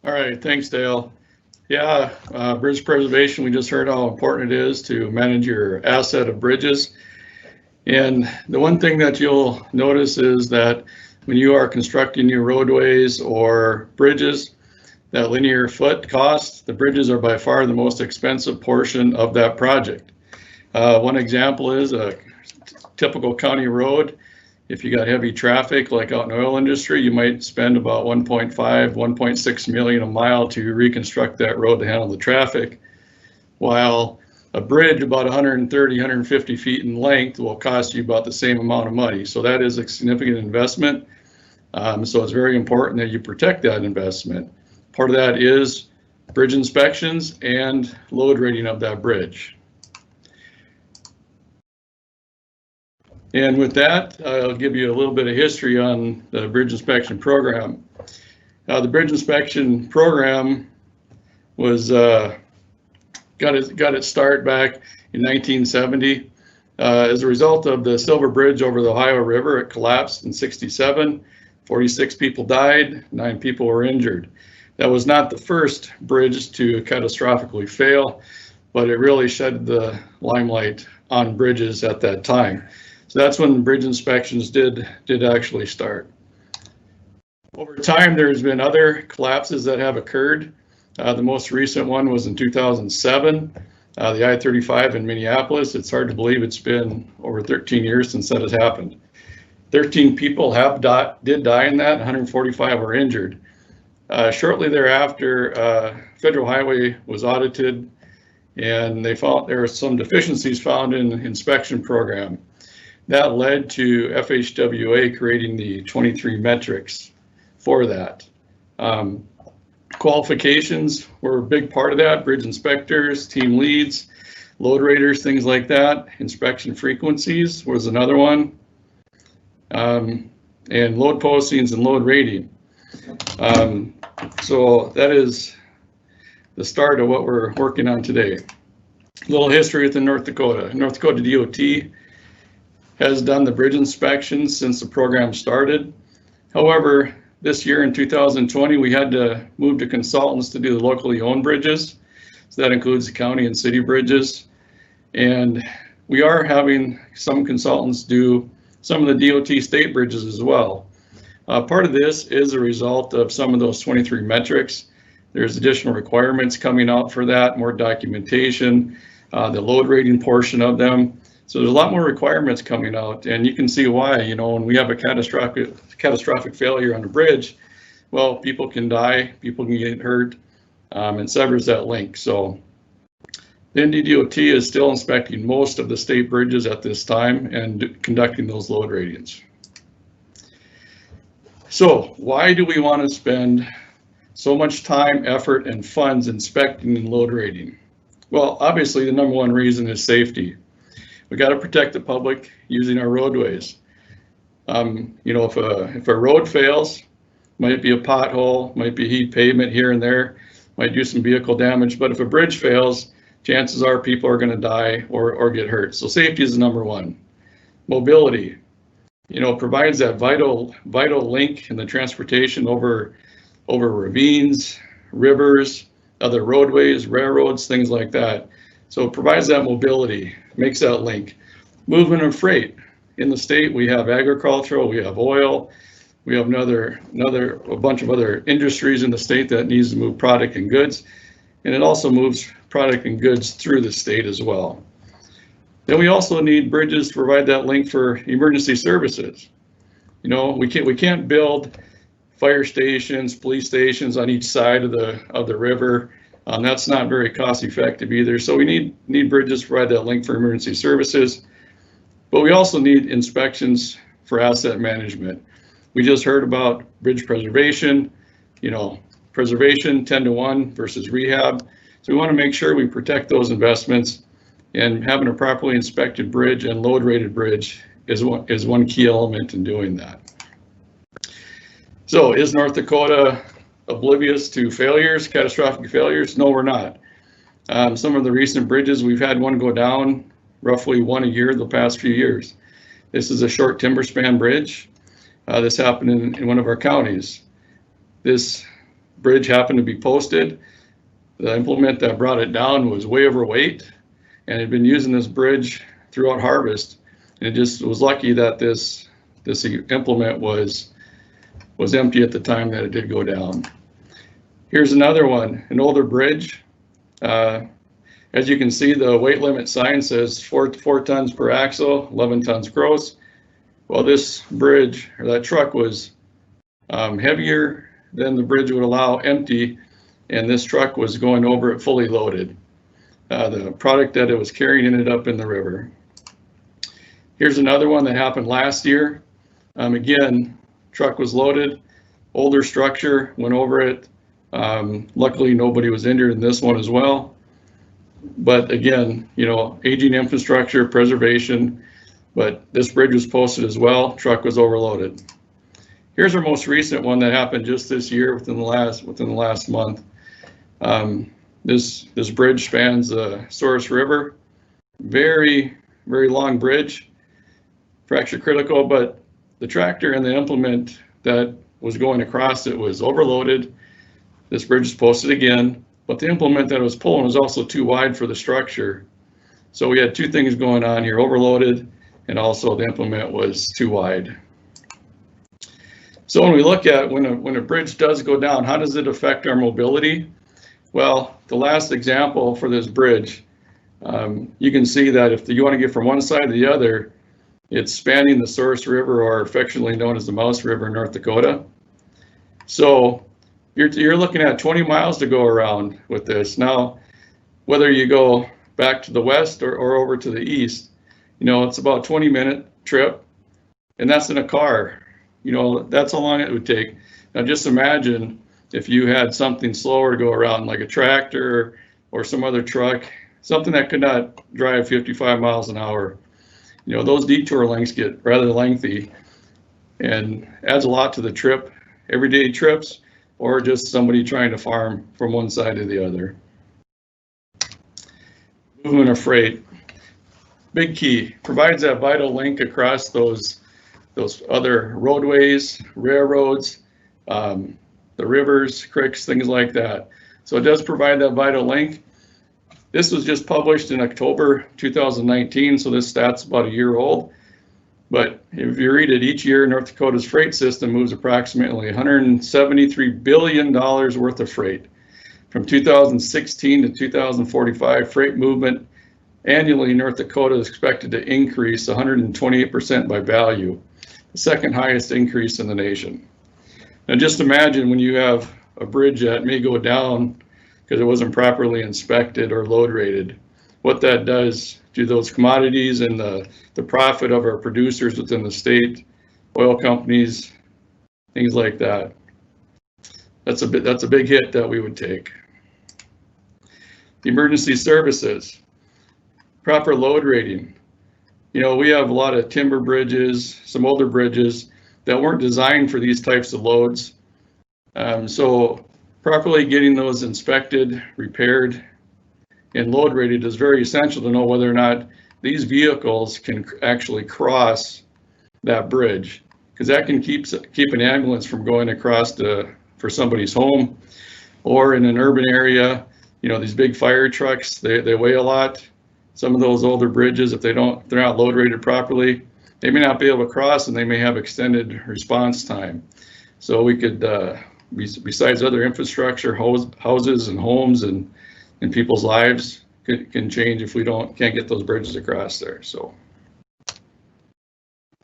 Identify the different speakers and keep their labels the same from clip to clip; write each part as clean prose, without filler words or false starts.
Speaker 1: All right, thanks, Dale. Yeah, bridge preservation, we just heard how important it is to manage your asset of bridges. And the one thing that you'll notice is that when you are constructing new roadways or bridges, that linear foot cost, the bridges are by far the most expensive portion of that project. One example is a typical county road. If you got heavy traffic, like out in the oil industry, you might spend about 1.5, 1.6 million a mile to reconstruct that road to handle the traffic. While a bridge about 130, 150 feet in length will cost you about the same amount of money. So that is a significant investment. So it's very important that you protect that investment. Part of that is bridge inspections and load rating of that bridge. And with that, I'll give you a little bit of history on the bridge inspection program. The bridge inspection program was got its start back in 1970. As a result of the Silver Bridge over the Ohio River, it collapsed in '67. 46 people died, 9 people were injured. That was not the first bridge to catastrophically fail, but it really shed the limelight on bridges at that time. So that's when bridge inspections did actually start. Over time, there's been other collapses that have occurred. The most recent one was in 2007, the I-35 in Minneapolis. It's hard to believe it's been over 13 years since that has happened. 13 people did die in that, 145 were injured. Shortly thereafter, Federal Highway was audited, and they found there were some deficiencies found in the inspection program. That led to FHWA creating the 23 metrics for that. Qualifications were a big part of that: bridge inspectors, team leads, load raters, things like that. Inspection frequencies was another one. And load postings and load rating. So that is the start of what we're working on today. A little history within North Dakota. North Dakota DOT has done the bridge inspections since the program started. However, this year in 2020, we had to move to consultants to do the locally owned bridges. So that includes the county and city bridges. And we are having some consultants do some of the DOT state bridges as well. Part of this is a result of some of those 23 metrics. There's additional requirements coming out for that, more documentation, the load rating portion of them. So there's a lot more requirements coming out, and you can see why. You know, when we have a catastrophic failure on a bridge, well, people can die, people can get hurt, and severs that link. So the NDDOT is still inspecting most of the state bridges at this time and conducting those load ratings. So why do we want to spend so much time, effort, and funds inspecting and load rating? Well, obviously the number one reason is safety. We got to protect the public using our roadways. You know, if a road fails, might be a pothole, might be heat pavement here and there, might do some vehicle damage, but if a bridge fails, chances are people are going to die or get hurt. So safety is the number one. Mobility, you know, provides that vital link in the transportation over ravines, rivers, other roadways, railroads, things like that. So it provides that mobility, makes that link. Movement of freight. In the state, we have agricultural, we have oil, we have a bunch of other industries in the state that needs to move product and goods, and it also moves product and goods through the state as well. Then we also need bridges to provide that link for emergency services. You know, we can't build fire stations, police stations on each side of the river. That's not very cost effective either. So we need bridges to provide that link for emergency services, but we also need inspections for asset management. We just heard about bridge preservation, you know, preservation 10-to-1 versus rehab. So we want to make sure we protect those investments, and having a properly inspected bridge and load rated bridge is one key element in doing that. So is North Dakota oblivious to failures, catastrophic failures? No, we're not. Some of the recent bridges, we've had one go down, roughly one a year the past few years. This is a short timber span bridge. This happened in one of our counties. This bridge happened to be posted. The implement that brought it down was way overweight and had been using this bridge throughout harvest. And it just was lucky that this implement was empty at the time that it did go down. Here's another one, an older bridge. As you can see, the weight limit sign says 4 tons per axle, 11 tons gross. Well, this bridge, or that truck, was heavier than the bridge would allow empty, and this truck was going over it fully loaded. The product that it was carrying ended up in the river. Here's another one that happened last year. Again, truck was loaded, older structure, went over it. Luckily, nobody was injured in this one as well. But again, you know, aging infrastructure, preservation, but this bridge was posted as well, truck was overloaded. Here's our most recent one that happened just this year, within the last month. This bridge spans the Souris River. Very, very long bridge, fracture critical, but the tractor and the implement that was going across it was overloaded. This bridge is posted again, but the implement that it was pulling was also too wide for the structure. So we had two things going on here, overloaded, and also the implement was too wide. So when we look at when a bridge does go down, how does it affect our mobility? Well, the last example for this bridge, you can see that if you want to get from one side to the other, it's spanning the Souris River, or affectionately known as the Mouse River in North Dakota. So you're looking at 20 miles to go around with this. Now, whether you go back to the west or over to the east, you know, it's about a 20-minute trip, and that's in a car. You know, that's how long it would take. Now just imagine if you had something slower to go around, like a tractor or some other truck, something that could not drive 55 miles an hour. You know, those detour lengths get rather lengthy and adds a lot to the trip, everyday trips, or just somebody trying to farm from one side to the other. Movement of freight, big key, provides that vital link across those other roadways, railroads, the rivers, creeks, things like that. So it does provide that vital link. This was just published in October 2019, so this stat's about a year old. But if you read it, each year North Dakota's freight system moves approximately $173 billion worth of freight. From 2016 to 2045, freight movement annually in North Dakota is expected to increase 128% by value, the second highest increase in the nation. Now just imagine when you have a bridge that may go down because it wasn't properly inspected or load rated, what that does to those commodities and the profit of our producers within the state, oil companies, things like that. That's a big hit that we would take. The emergency services, proper load rating. You know, we have a lot of timber bridges, some older bridges that weren't designed for these types of loads. So properly getting those inspected, repaired, and load rated is very essential to know whether or not these vehicles can actually cross that bridge, because that can keep an ambulance from going across for somebody's home, or in an urban area. You know, these big fire trucks, they weigh a lot. Some of those older bridges, if they're not load rated properly, they may not be able to cross, and they may have extended response time. So we could, besides other infrastructure, houses and homes and people's lives can change if we can't get those bridges across there. So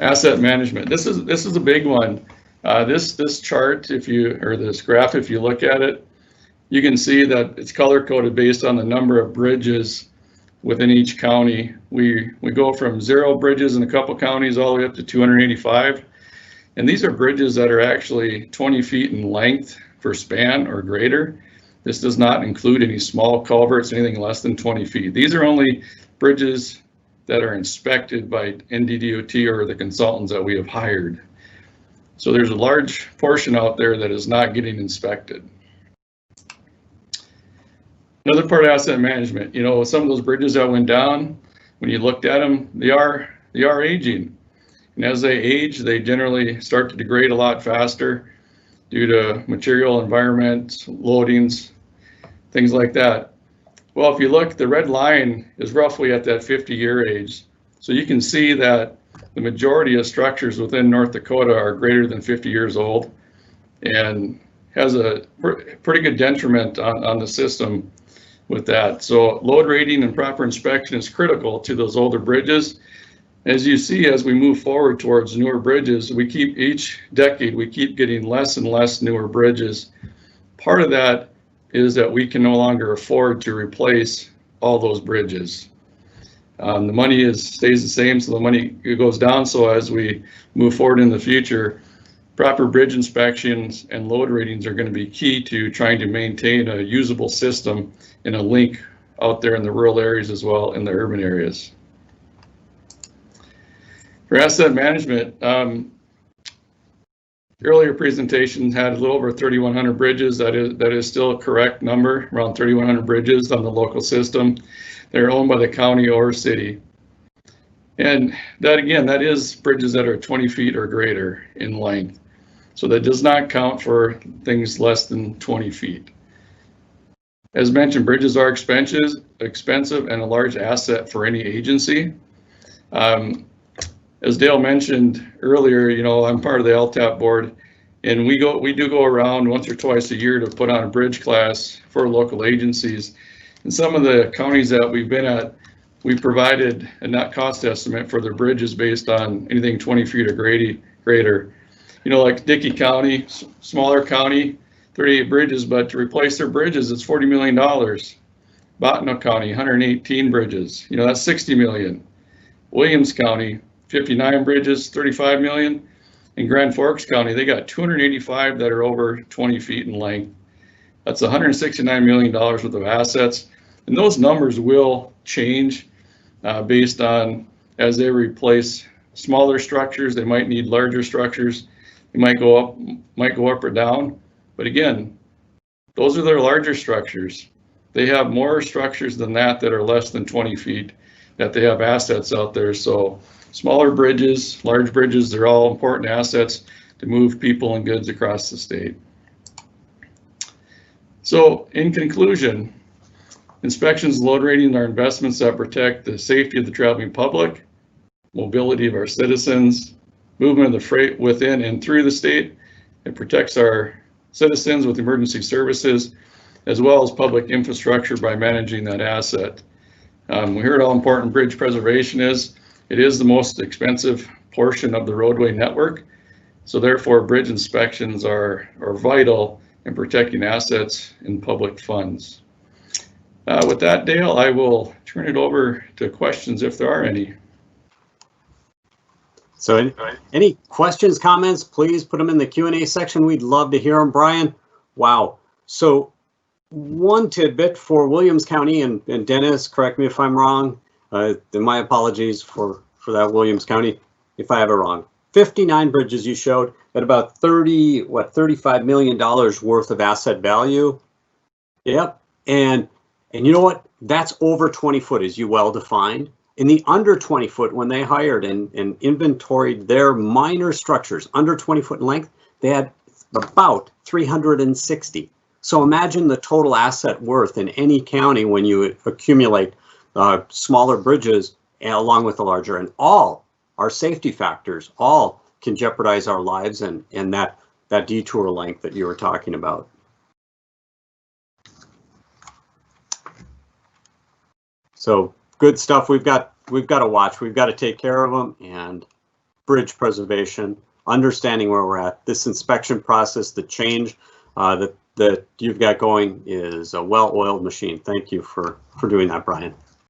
Speaker 1: asset management, this is a big one. This chart, this graph, if you look at it, you can see that it's color coded based on the number of bridges within each county. We go from 0 bridges in a couple counties all the way up to 285. And these are bridges that are actually 20 feet in length for span or greater. This does not include any small culverts, anything less than 20 feet. These are only bridges that are inspected by NDDOT or the consultants that we have hired. So there's a large portion out there that is not getting inspected. Another part of asset management, you know, some of those bridges that went down, when you looked at them, they are aging. And as they age, they generally start to degrade a lot faster. due to material, environment, loadings, things like that. Well, if you look, the red line is roughly at that 50-year age. So you can see that the majority of structures within North Dakota are greater than 50 years old and has a pretty good detriment on the system with that. So load rating and proper inspection is critical to those older bridges. As you see, as we move forward towards newer bridges, we keep each decade, we keep getting less and less newer bridges. Part of that is that we can no longer afford to replace all those bridges. The money stays the same, so the money goes down. So as we move forward in the future, proper bridge inspections and load ratings are going to be key to trying to maintain a usable system and a link out there in the rural areas as well in the urban areas. For asset management, earlier presentation had a little over 3,100 bridges. That is still a correct number, around 3,100 bridges on the local system. They're owned by the county or city. And that, again, that is bridges that are 20 feet or greater in length. So that does not count for things less than 20 feet. As mentioned, bridges are expensive and a large asset for any agency. As Dale mentioned earlier, you know, I'm part of the LTAP board, and we do go around once or twice a year to put on a bridge class for local agencies. And some of the counties that we've been at, we provided a net cost estimate for their bridges based on anything 20 feet or greater. You know, like Dickey County, smaller county, 38 bridges, but to replace their bridges, it's $40 million. Bottineau County, 118 bridges, you know, that's $60 million. Williams County, 59 bridges, 35 million. In Grand Forks County, they got 285 that are over 20 feet in length. That's $169 million worth of assets. And those numbers will change based on as they replace smaller structures. They might need larger structures. They might go up or down. But again, those are their larger structures. They have more structures than that are less than 20 feet that they have assets out there. So smaller bridges, large bridges, they're all important assets to move people and goods across the state. So in conclusion, inspections and load rating are investments that protect the safety of the traveling public, mobility of our citizens, movement of the freight within and through the state. It protects our citizens with emergency services, as well as public infrastructure by managing that asset. We heard how important bridge preservation is. It is the most expensive portion of the roadway network. So therefore, bridge inspections are vital in protecting assets and public funds. With that, Dale, I will turn it over to questions if there are any.
Speaker 2: So any questions, comments, please put them in the Q&A section. We'd love to hear them, Brian. Wow. So one tidbit for Williams County, and Dennis, correct me if I'm wrong. My apologies for that, Williams County, if I have it wrong. 59 bridges you showed at about $35 million worth of asset value. Yep. And you know what? That's over 20 foot, as you well defined. In the under 20 foot, when they hired and inventoried their minor structures under 20 foot in length, they had about 360. So imagine the total asset worth in any county when you accumulate smaller bridges along with the larger, and all our safety factors, all can jeopardize our lives and that detour length that you were talking about. So good stuff. We've got to watch. We've got to take care of them, and bridge preservation, understanding where we're at. This inspection process, the change that you've got going is a well-oiled machine. Thank you for doing that, Brian.